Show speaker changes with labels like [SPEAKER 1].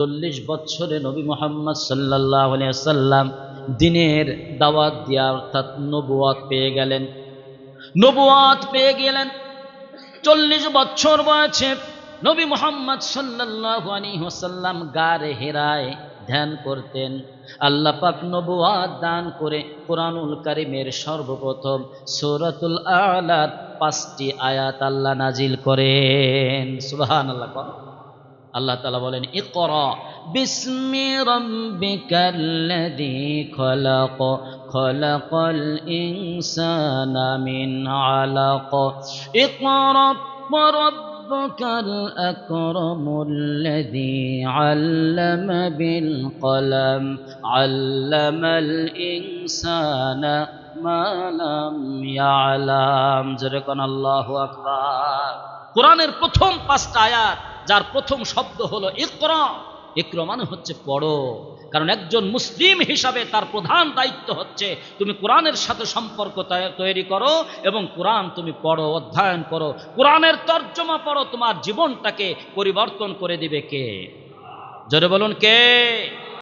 [SPEAKER 1] 40 বছরে নবী মুহাম্মদ সাল্লাল্লাহু আলাইহি ওয়াসাল্লাম দ্বীনের দাওয়াত দিয়া অর্থাৎ নবুয়ত পেয়ে গেলেন। 40 বছর বয়সে নবী মুহাম্মদ সাল্লাল্লাহু আলাইহি ওয়াসাল্লাম গারে হেরায় ধ্যান করতেন। আল্লাহ পাক নবুয়ত দান করে কোরআনুল কারীমের সর্বপ্রথম সূরাতুল আ'লার 5টি আয়াত আল্লাহ নাজিল করেন। সুবহানাল্লাহ। আল্লাহ তাআলা বলেন, ইকরা বিসমি রাব্বিকাল্লাযী খলাক খলাকাল ইনসানা মিন আলাক ইকরা ওয়া রাব্বুকাল আকরামুল্লাযী আল্লামা বিল কলম আল্লামাল ইনসানা মা লাম ইয়ালাম। যেরকম আল্লাহু আকবার। কোরআনের প্রথম 5টা আয়াত যার প্রথম শব্দ হলো ইকরা। ইকরা মানে হচ্ছে পড়ো। কারণ একজন মুসলিম হিসাবে তার প্রধান দায়িত্ব হচ্ছে তুমি কোরআনের সাথে সম্পর্ক তৈরি করো এবং কোরআন তুমি পড়ো, অধ্যয়ন করো। কোরআনের তর্জমা পড়ো, তোমার জীবনটাকে পরিবর্তন করে দিবে কে? জোরে বলুন কে?